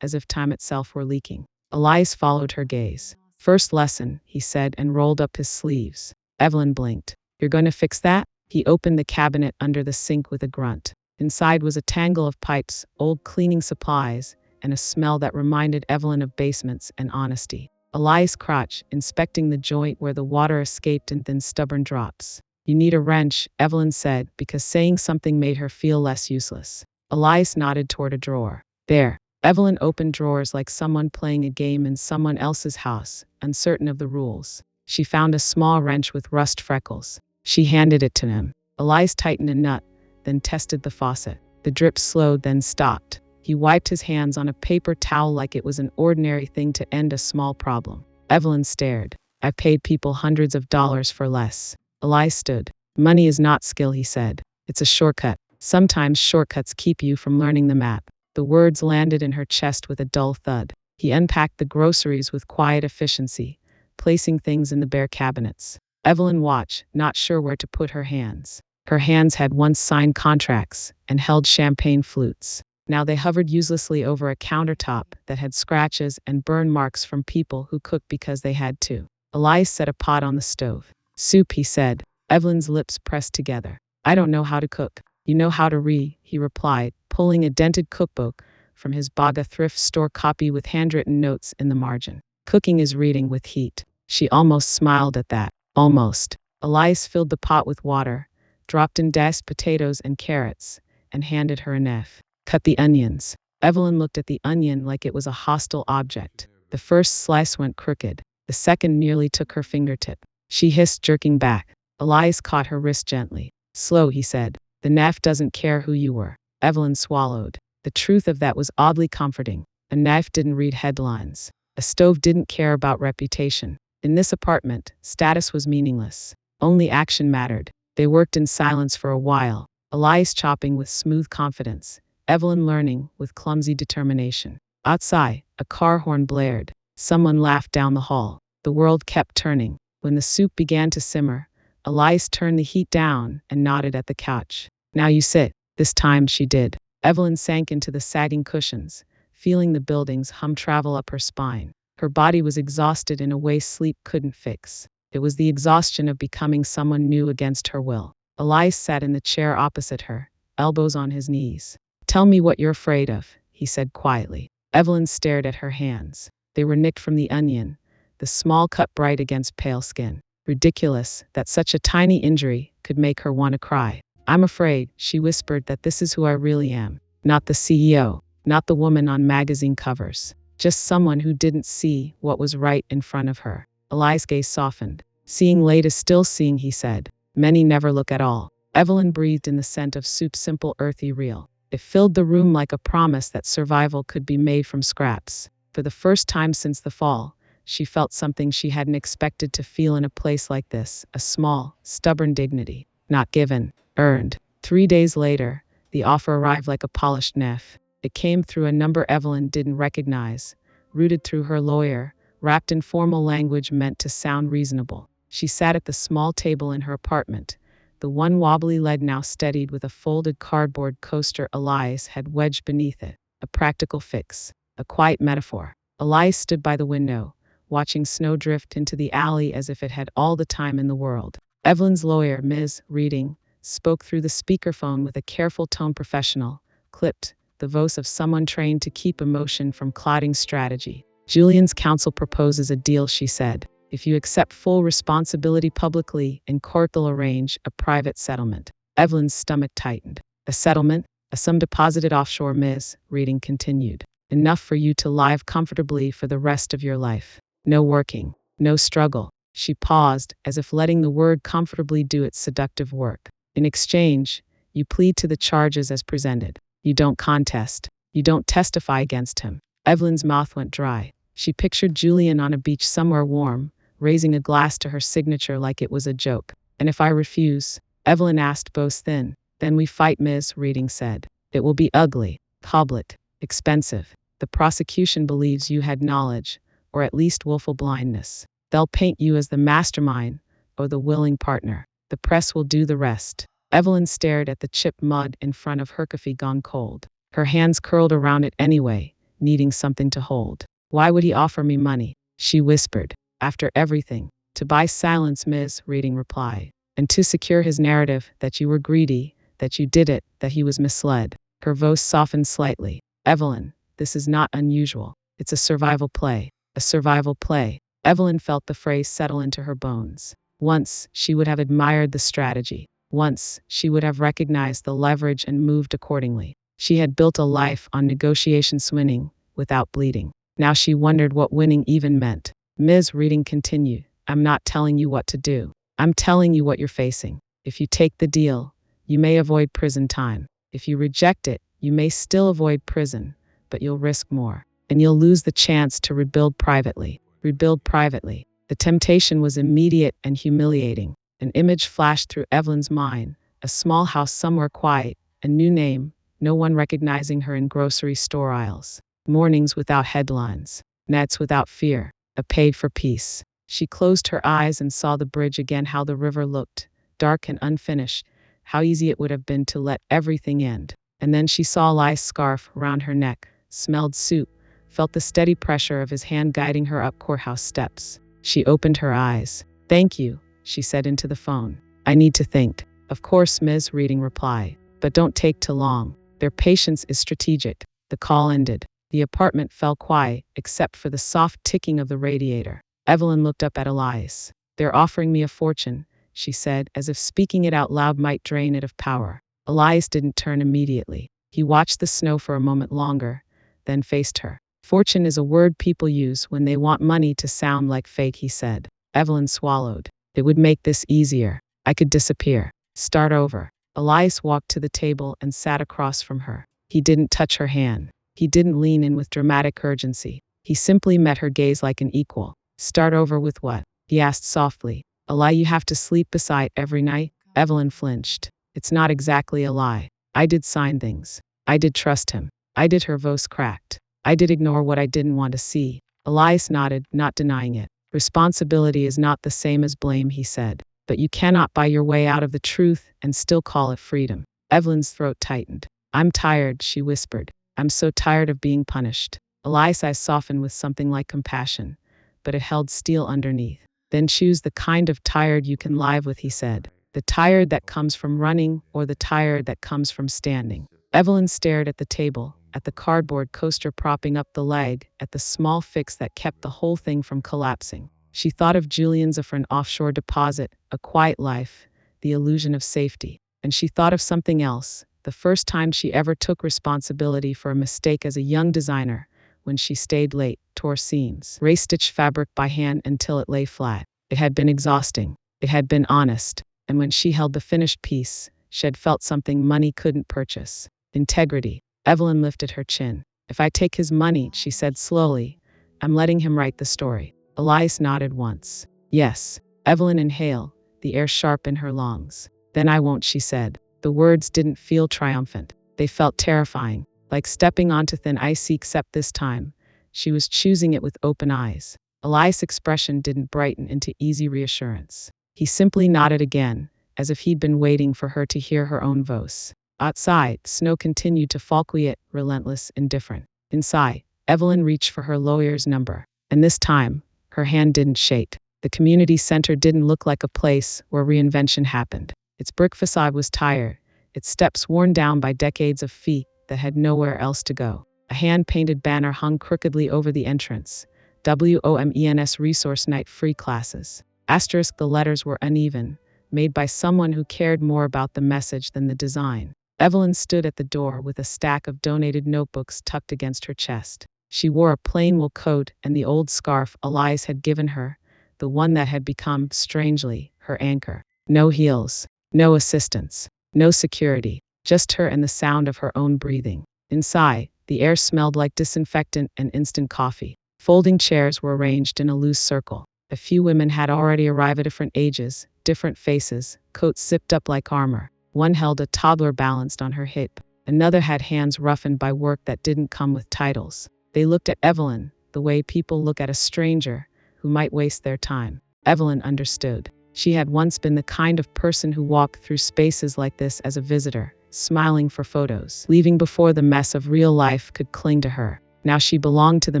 as if time itself were leaking. Elias followed her gaze. First lesson, he said, and rolled up his sleeves. Evelyn blinked. You're going to fix that? He opened the cabinet under the sink with a grunt. Inside was a tangle of pipes, old cleaning supplies, and a smell that reminded Evelyn of basements and honesty. Elias crouched, inspecting the joint where the water escaped in thin, stubborn drops. You need a wrench, Evelyn said, because saying something made her feel less useless. Elias nodded toward a drawer. There. Evelyn opened drawers like someone playing a game in someone else's house, uncertain of the rules. She found a small wrench with rust freckles. She handed it to him. Elias tightened a nut, then tested the faucet. The drip slowed, then stopped. He wiped his hands on a paper towel like it was an ordinary thing to end a small problem. Evelyn stared. I've paid people hundreds of dollars for less. Elias stood. Money is not skill, he said. It's a shortcut. Sometimes shortcuts keep you from learning the map. The words landed in her chest with a dull thud. He unpacked the groceries with quiet efficiency, placing things in the bare cabinets. Evelyn watched, not sure where to put her hands. Her hands had once signed contracts and held champagne flutes. Now they hovered uselessly over a countertop that had scratches and burn marks from people who cooked because they had to. Elias set a pot on the stove. Soup, he said. Evelyn's lips pressed together. I don't know how to cook. You know how to read, he replied, pulling a dented cookbook from his Baga thrift store copy with handwritten notes in the margin. Cooking is reading with heat. She almost smiled at that. Almost. Elias filled the pot with water, dropped in diced potatoes and carrots, and handed her a knife. Cut the onions. Evelyn looked at the onion like it was a hostile object. The first slice went crooked. The second nearly took her fingertip. She hissed, jerking back. Elias caught her wrist gently. Slow, he said. The knife doesn't care who you were. Evelyn swallowed. The truth of that was oddly comforting. A knife didn't read headlines. A stove didn't care about reputation. In this apartment, status was meaningless. Only action mattered. They worked in silence for a while. Elias chopping with smooth confidence. Evelyn learning with clumsy determination. Outside, a car horn blared. Someone laughed down the hall. The world kept turning. When the soup began to simmer, Elias turned the heat down and nodded at the couch. Now you sit. This time she did. Evelyn sank into the sagging cushions, feeling the building's hum travel up her spine. Her body was exhausted in a way sleep couldn't fix. It was the exhaustion of becoming someone new against her will. Elias sat in the chair opposite her, elbows on his knees. Tell me what you're afraid of, he said quietly. Evelyn stared at her hands. They were nicked from the onion, the small cut bright against pale skin. Ridiculous that such a tiny injury could make her want to cry. I'm afraid, she whispered, that this is who I really am. Not the CEO, not the woman on magazine covers. Just someone who didn't see what was right in front of her. Elias' gaze softened. Seeing late is still seeing, he said. Many never look at all. Evelyn breathed in the scent of soup's simple, earthy real. It filled the room like a promise that survival could be made from scraps. For the first time since the fall, she felt something she hadn't expected to feel in a place like this, a small, stubborn dignity. Not given, earned. 3 days later, the offer arrived like a polished knife. It came through a number Evelyn didn't recognize, routed through her lawyer, wrapped in formal language meant to sound reasonable. She sat at the small table in her apartment, the one wobbly leg now steadied with a folded cardboard coaster Elias had wedged beneath it. A practical fix, a quiet metaphor. Elias stood by the window, watching snow drift into the alley as if it had all the time in the world. Evelyn's lawyer, Ms. Reading, spoke through the speakerphone with a careful tone, professional, clipped, the voice of someone trained to keep emotion from clouding strategy. Julian's counsel proposes a deal, she said. If you accept full responsibility publicly, in court they'll arrange a private settlement. Evelyn's stomach tightened. A settlement? A sum deposited offshore, Ms. Reading continued. Enough for you to live comfortably for the rest of your life. No working, no struggle. She paused, as if letting the word comfortably do its seductive work. In exchange, you plead to the charges as presented. You don't contest. You don't testify against him. Evelyn's mouth went dry. She pictured Julian on a beach somewhere warm, raising a glass to her signature like it was a joke. And if I refuse? Evelyn asked, both thin. Then we fight, Ms. Reading said. It will be ugly, public, expensive. The prosecution believes you had knowledge, or at least willful blindness. They'll paint you as the mastermind, or the willing partner. The press will do the rest. Evelyn stared at the chipped mud in front of her coffee gone cold. Her hands curled around it anyway, needing something to hold. Why would he offer me money? She whispered. After everything. To buy silence, Ms. Reading replied. And to secure his narrative that you were greedy, that you did it, that he was misled. Her voice softened slightly. Evelyn, this is not unusual. It's a survival play. A survival play. Evelyn felt the phrase settle into her bones. Once, she would have admired the strategy. Once, she would have recognized the leverage and moved accordingly. She had built a life on negotiations, winning, without bleeding. Now she wondered what winning even meant. Ms. Reading continued. I'm not telling you what to do. I'm telling you what you're facing. If you take the deal, you may avoid prison time. If you reject it, you may still avoid prison, but you'll risk more. And you'll lose the chance to rebuild privately. Rebuild privately. The temptation was immediate and humiliating. An image flashed through Evelyn's mind. A small house somewhere quiet. A new name. No one recognizing her in grocery store aisles. Mornings without headlines. Nights without fear. A paid for peace. She closed her eyes and saw the bridge again, how the river looked, dark and unfinished, how easy it would have been to let everything end. And then she saw Eli's scarf around her neck, smelled soup, felt the steady pressure of his hand guiding her up courthouse steps. She opened her eyes. "Thank you," she said into the phone. "I need to think." "Of course, Ms. Reading reply. But don't take too long. Their patience is strategic." The call ended. The apartment fell quiet, except for the soft ticking of the radiator. Evelyn looked up at Elias. "They're offering me a fortune," she said, as if speaking it out loud might drain it of power. Elias didn't turn immediately. He watched the snow for a moment longer, then faced her. "Fortune is a word people use when they want money to sound like fake," he said. Evelyn swallowed. "It would make this easier. I could disappear. Start over." Elias walked to the table and sat across from her. He didn't touch her hand. He didn't lean in with dramatic urgency. He simply met her gaze like an equal. "Start over with what?" he asked softly. "A lie you have to sleep beside every night?" Evelyn flinched. "It's not exactly a lie. I did sign things. I did trust him. I did." Her voice cracked. "I did ignore what I didn't want to see." Elias nodded, not denying it. "Responsibility is not the same as blame," he said. "But you cannot buy your way out of the truth and still call it freedom." Evelyn's throat tightened. "I'm tired," she whispered. "I'm so tired of being punished." Elias' eyes softened with something like compassion, but it held steel underneath. "Then choose the kind of tired you can live with," he said. "The tired that comes from running or the tired that comes from standing." Evelyn stared at the table, at the cardboard coaster propping up the leg, at the small fix that kept the whole thing from collapsing. She thought of Julian's for an offshore deposit, a quiet life, the illusion of safety. And she thought of something else, the first time she ever took responsibility for a mistake as a young designer, when she stayed late, tore seams, race-stitched fabric by hand until it lay flat. It had been exhausting. It had been honest. And when she held the finished piece, she had felt something money couldn't purchase. Integrity. Evelyn lifted her chin. "If I take his money," she said slowly, "I'm letting him write the story." Elias nodded once. "Yes." Evelyn inhaled, the air sharp in her lungs. "Then I won't," she said. The words didn't feel triumphant. They felt terrifying, like stepping onto thin ice, except this time, she was choosing it with open eyes. Elias' expression didn't brighten into easy reassurance. He simply nodded again, as if he'd been waiting for her to hear her own voice. Outside, snow continued to fall quiet, relentless, indifferent. Inside, Evelyn reached for her lawyer's number. And this time, her hand didn't shake. The community center didn't look like a place where reinvention happened. Its brick facade was tired, its steps worn down by decades of feet that had nowhere else to go. A hand-painted banner hung crookedly over the entrance. WOMENS Resource Night Free Classes. Asterisk, the letters were uneven, made by someone who cared more about the message than the design. Evelyn stood at the door with a stack of donated notebooks tucked against her chest. She wore a plain wool coat and the old scarf Elias had given her, the one that had become, strangely, her anchor. No heels, no assistance, no security, just her and the sound of her own breathing. Inside, the air smelled like disinfectant and instant coffee. Folding chairs were arranged in a loose circle. A few women had already arrived at different ages, different faces, coats zipped up like armor. One held a toddler balanced on her hip. Another had hands roughened by work that didn't come with titles. They looked at Evelyn, the way people look at a stranger who might waste their time. Evelyn understood. She had once been the kind of person who walked through spaces like this as a visitor, smiling for photos, leaving before the mess of real life could cling to her. Now she belonged to the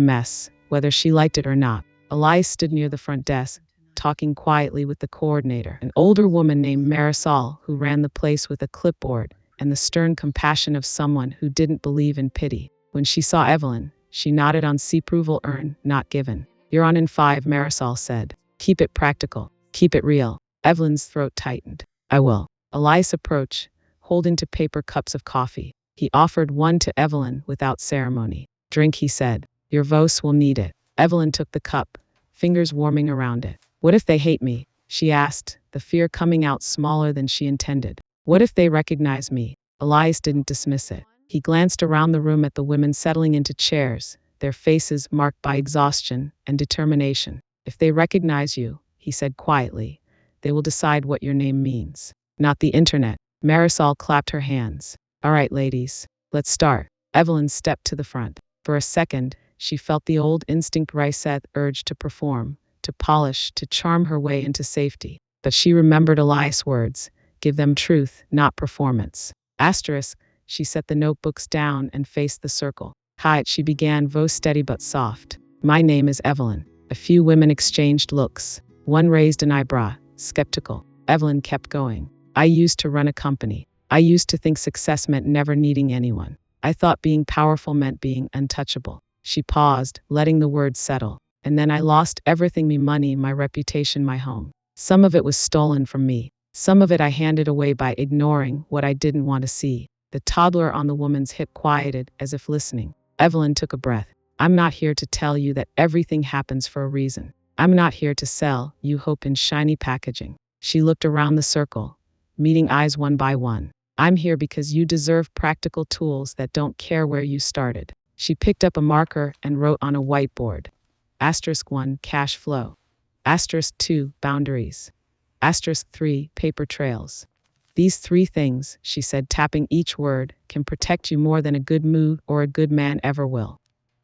mess, whether she liked it or not. Elias stood near the front desk, talking quietly with the coordinator, an older woman named Marisol, who ran the place with a clipboard and the stern compassion of someone who didn't believe in pity. When she saw Evelyn, she nodded on approval earned, not given. "You're on in 5, Marisol said. "Keep it practical. Keep it real." Evelyn's throat tightened. "I will." Elias approached, holding two paper cups of coffee. He offered one to Evelyn without ceremony. "Drink," he said. "Your voice will need it." Evelyn took the cup, fingers warming around it. "What if they hate me?" she asked, the fear coming out smaller than she intended. "What if they recognize me?" Elias didn't dismiss it. He glanced around the room at the women settling into chairs, their faces marked by exhaustion and determination. "If they recognize you," he said quietly, "they will decide what your name means. Not the internet." Marisol clapped her hands. "All right, ladies, let's start." Evelyn stepped to the front. For a second, she felt the old instinct reset urge to perform, to polish, to charm her way into safety. But she remembered Elias' words. Give them truth, not performance. Asterisk, she set the notebooks down and faced the circle. Hi, she began, voice steady but soft. My name is Evelyn. A few women exchanged looks. One raised an eyebrow, skeptical. Evelyn kept going. I used to run a company. I used to think success meant never needing anyone. I thought being powerful meant being untouchable. She paused, letting the words settle. And then I lost everything, my money, my reputation, my home. Some of it was stolen from me. Some of it I handed away by ignoring what I didn't want to see. The toddler on the woman's hip quieted, as if listening. Evelyn took a breath. I'm not here to tell you that everything happens for a reason. I'm not here to sell you hope in shiny packaging. She looked around the circle, meeting eyes one by one. I'm here because you deserve practical tools that don't care where you started. She picked up a marker and wrote on a whiteboard. Asterisk 1, cash flow. Asterisk 2, boundaries. Asterisk 3, paper trails. These 3 things, she said, tapping each word, can protect you more than a good mood or a good man ever will.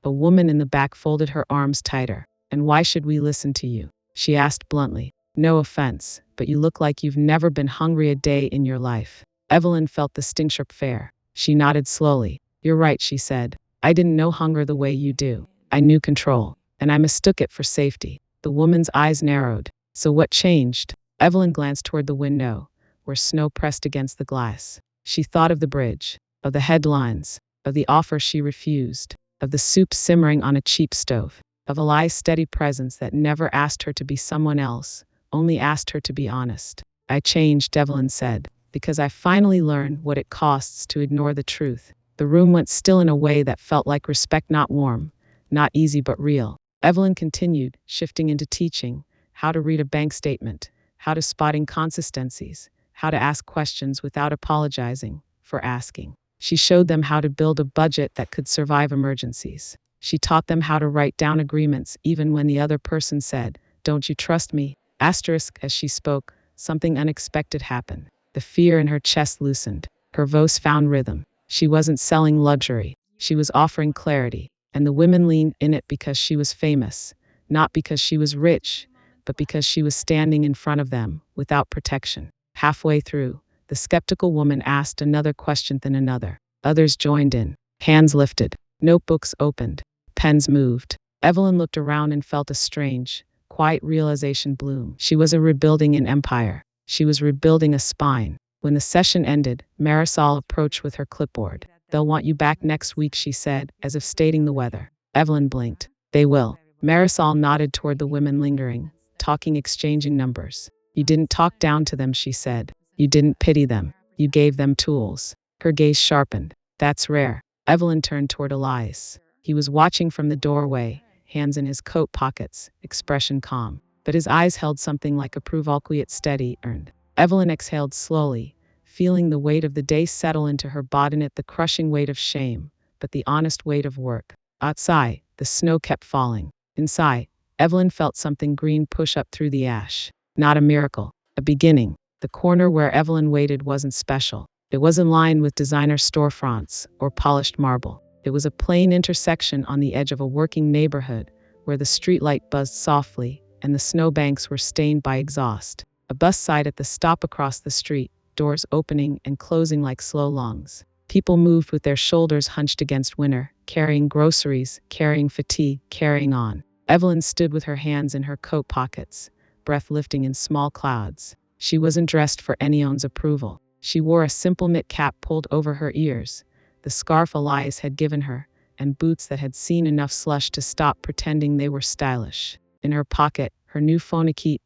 A woman in the back folded her arms tighter. And why should we listen to you? She asked bluntly. No offense, but you look like you've never been hungry a day in your life. Evelyn felt the stingship fair. She nodded slowly. You're right, she said. I didn't know hunger the way you do. I knew control, and I mistook it for safety. The woman's eyes narrowed. So what changed? Evelyn glanced toward the window, where snow pressed against the glass. She thought of the bridge, of the headlines, of the offer she refused, of the soup simmering on a cheap stove, of a lie's steady presence that never asked her to be someone else, only asked her to be honest. I changed, Evelyn said, because I finally learned what it costs to ignore the truth. The room went still in a way that felt like respect, not warm, not easy but real. Evelyn continued, shifting into teaching, how to read a bank statement, how to spot inconsistencies, how to ask questions without apologizing for asking. She showed them how to build a budget that could survive emergencies. She taught them how to write down agreements even when the other person said, "Don't you trust me?" Asterisk, as she spoke, something unexpected happened. The fear in her chest loosened. Her voice found rhythm. She wasn't selling luxury. She was offering clarity. And the women leaned in it because she was famous, not because she was rich, but because she was standing in front of them, without protection. Halfway through, the skeptical woman asked another question, then another. Others joined in. Hands lifted. Notebooks opened. Pens moved. Evelyn looked around and felt a strange, quiet realization bloom. She was rebuilding an empire. She was rebuilding a spine. When the session ended, Marisol approached with her clipboard. They'll want you back next week, she said, as if stating the weather. Evelyn blinked. They will. Marisol nodded toward the women lingering, talking, exchanging numbers. You didn't talk down to them, she said. You didn't pity them. You gave them tools. Her gaze sharpened. That's rare. Evelyn turned toward Elias. He was watching from the doorway, hands in his coat pockets, expression calm. But his eyes held something like approval, yet steady, earned. Evelyn exhaled slowly, feeling the weight of the day settle into her body, not the crushing weight of shame, but the honest weight of work. Outside, the snow kept falling. Inside, Evelyn felt something green push up through the ash. Not a miracle, a beginning. The corner where Evelyn waited wasn't special. It wasn't lined with designer storefronts or polished marble. It was a plain intersection on the edge of a working neighborhood where the streetlight buzzed softly and the snowbanks were stained by exhaust. A bus sighed at the stop across the street, doors opening and closing like slow lungs. People moved with their shoulders hunched against winter, carrying groceries, carrying fatigue, carrying on. Evelyn stood with her hands in her coat pockets, breath lifting in small clouds. She wasn't dressed for anyone's approval. She wore a simple knit cap pulled over her ears, the scarf Elias had given her, and boots that had seen enough slush to stop pretending they were stylish. In her pocket, her new phone key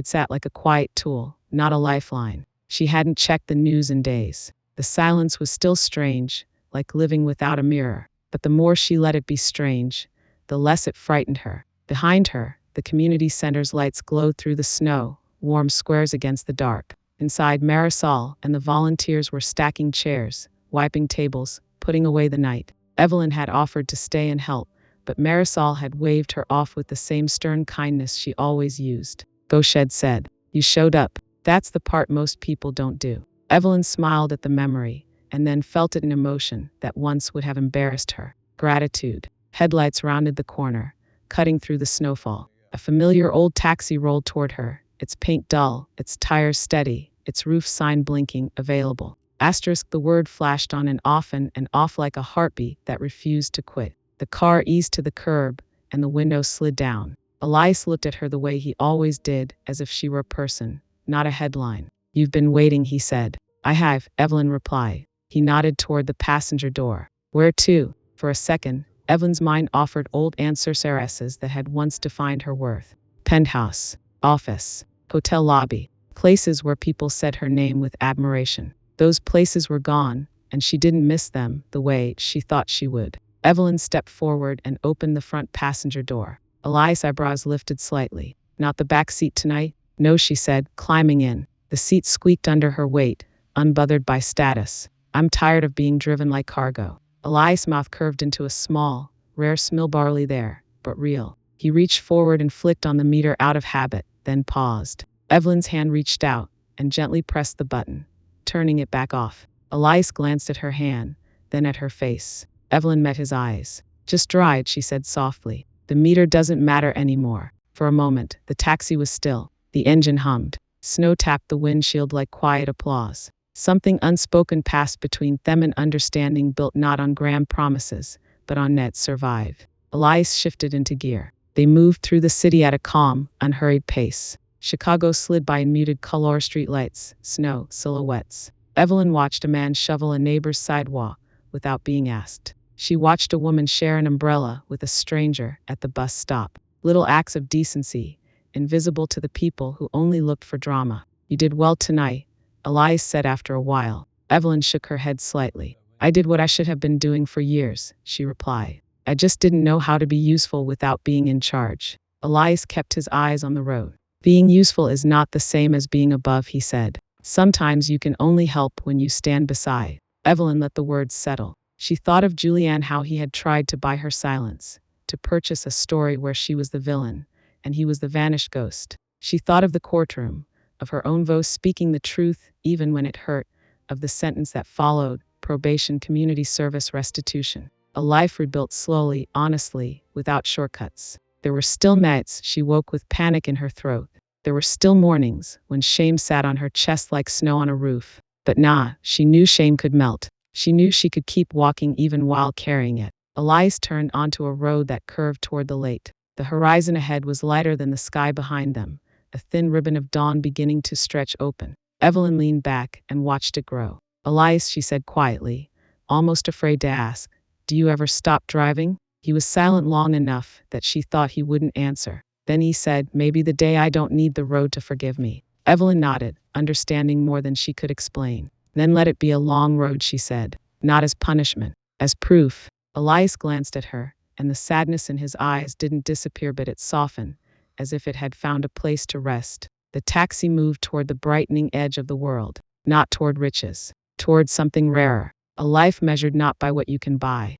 sat like a quiet tool, not a lifeline. She hadn't checked the news in days. The silence was still strange, like living without a mirror. But the more she let it be strange, the less it frightened her. Behind her, the community center's lights glowed through the snow, warm squares against the dark. Inside, Marisol and the volunteers were stacking chairs, wiping tables, putting away the night. Evelyn had offered to stay and help, but Marisol had waved her off with the same stern kindness she always used. Goshed said, "You showed up. That's the part most people don't do." Evelyn smiled at the memory, and then felt it in emotion that once would have embarrassed her. Gratitude. Headlights rounded the corner, cutting through the snowfall. A familiar old taxi rolled toward her, its paint dull, its tires steady, its roof sign blinking, available. Asterisk, the word flashed on and off like a heartbeat that refused to quit. The car eased to the curb, and the window slid down. Elias looked at her the way he always did, as if she were a person, not a headline. "You've been waiting," he said. "I have," Evelyn replied. He nodded toward the passenger door. "Where to?" For a second, Evelyn's mind offered old answers that had once defined her worth. Penthouse, office, hotel lobby, places where people said her name with admiration. Those places were gone, and she didn't miss them the way she thought she would. Evelyn stepped forward and opened the front passenger door. Elias' eyebrows lifted slightly. "Not the back seat tonight?" "No," she said, climbing in. The seat squeaked under her weight, unbothered by status. "I'm tired of being driven like cargo." Elias' mouth curved into a smile, rare smile, barely there, but real. He reached forward and flicked on the meter out of habit, then paused. Evelyn's hand reached out and gently pressed the button, turning it back off. Elias glanced at her hand, then at her face. Evelyn met his eyes. "Just ride," she said softly. "The meter doesn't matter anymore." For a moment, the taxi was still. The engine hummed. Snow tapped the windshield like quiet applause. Something unspoken passed between them, an understanding built not on grand promises, but on net survive. Elias shifted into gear. They moved through the city at a calm, unhurried pace. Chicago slid by in muted color streetlights, snow, silhouettes. Evelyn watched a man shovel a neighbor's sidewalk without being asked. She watched a woman share an umbrella with a stranger at the bus stop. Little acts of decency, invisible to the people who only looked for drama. "You did well tonight," Elias said after a while. Evelyn shook her head slightly. "I did what I should have been doing for years," she replied. "I just didn't know how to be useful without being in charge." Elias kept his eyes on the road. "Being useful is not the same as being above," he said. "Sometimes you can only help when you stand beside." Evelyn let the words settle. She thought of Julianne, how he had tried to buy her silence, to purchase a story where she was the villain, and he was the vanished ghost. She thought of the courtroom, of her own voice speaking the truth even when it hurt, of the sentence that followed: probation, community service, restitution. A life rebuilt slowly, honestly, without shortcuts. There were still nights she woke with panic in her throat. There were still mornings when shame sat on her chest like snow on a roof. But she knew shame could melt. She knew she could keep walking even while carrying it. Elias turned onto a road that curved toward the lake. The horizon ahead was lighter than the sky behind them, a thin ribbon of dawn beginning to stretch open. Evelyn leaned back and watched it grow. "Elias," she said quietly, almost afraid to ask, "do you ever stop driving?" He was silent long enough that she thought he wouldn't answer. Then he said, "Maybe the day I don't need the road to forgive me." Evelyn nodded, understanding more than she could explain. "Then let it be a long road," she said, "not as punishment, as proof." Elias glanced at her, and the sadness in his eyes didn't disappear, but it softened, as if it had found a place to rest. The taxi moved toward the brightening edge of the world, not toward riches, toward something rarer. A life measured not by what you can buy,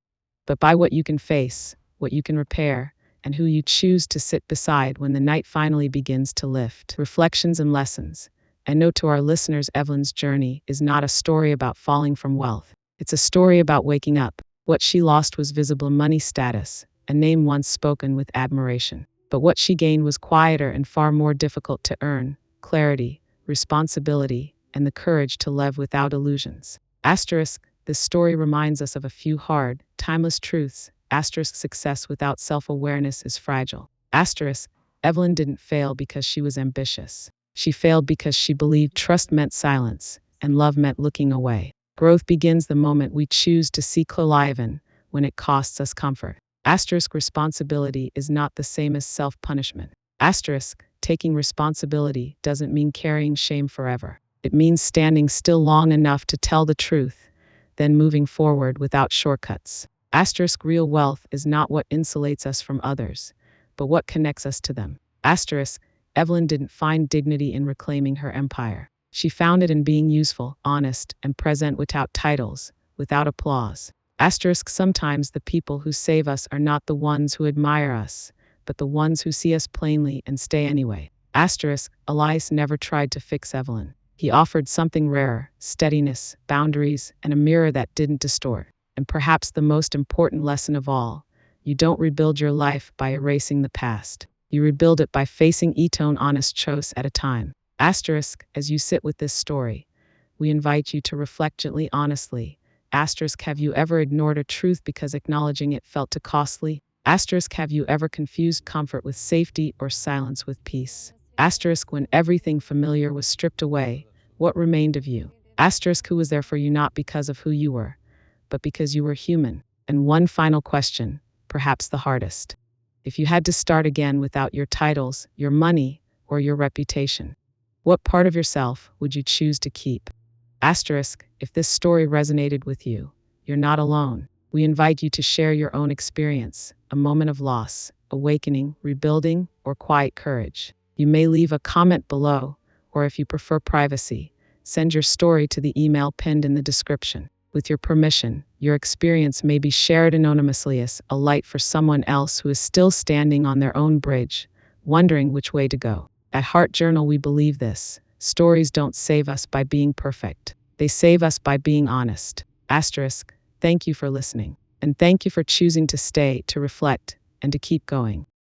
but by what you can face, what you can repair, and who you choose to sit beside when the night finally begins to lift. Reflections and lessons. And note to our listeners, Evelyn's journey is not a story about falling from wealth. It's a story about waking up. What she lost was visible money, status, a name once spoken with admiration. But what she gained was quieter and far more difficult to earn: clarity, responsibility, and the courage to live without illusions. Asterisk, this story reminds us of a few hard, timeless truths. Asterisk, success without self-awareness is fragile. Asterisk, Evelyn didn't fail because she was ambitious. She failed because she believed trust meant silence, and love meant looking away. Growth begins the moment we choose to seek even when it costs us comfort. Asterisk, responsibility is not the same as self-punishment. Asterisk, taking responsibility doesn't mean carrying shame forever. It means standing still long enough to tell the truth, then moving forward without shortcuts. Asterisk, real wealth is not what insulates us from others, but what connects us to them. Asterisk, Evelyn didn't find dignity in reclaiming her empire. She found it in being useful, honest, and present without titles, without applause. Asterisk, sometimes the people who save us are not the ones who admire us, but the ones who see us plainly and stay anyway. Asterisk, Elias never tried to fix Evelyn. He offered something rarer: steadiness, boundaries, and a mirror that didn't distort. And perhaps the most important lesson of all: you don't rebuild your life by erasing the past. You rebuild it by facing each honest choice at a time. Asterisk, as you sit with this story, we invite you to reflect gently, honestly. Asterisk, have you ever ignored a truth because acknowledging it felt too costly? Asterisk, have you ever confused comfort with safety or silence with peace? Asterisk, when everything familiar was stripped away, what remained of you? Asterisk, who was there for you not because of who you were, but because you were human? And one final question, perhaps the hardest. If you had to start again without your titles, your money, or your reputation, what part of yourself would you choose to keep? Asterisk, if this story resonated with you, you're not alone. We invite you to share your own experience, a moment of loss, awakening, rebuilding, or quiet courage. You may leave a comment below, or if you prefer privacy, send your story to the email pinned in the description. With your permission, your experience may be shared anonymously as a light for someone else who is still standing on their own bridge, wondering which way to go. At Heart Journal, we believe this. Stories don't save us by being perfect. They save us by being honest. Asterisk, thank you for listening. And thank you for choosing to stay, to reflect, and to keep going.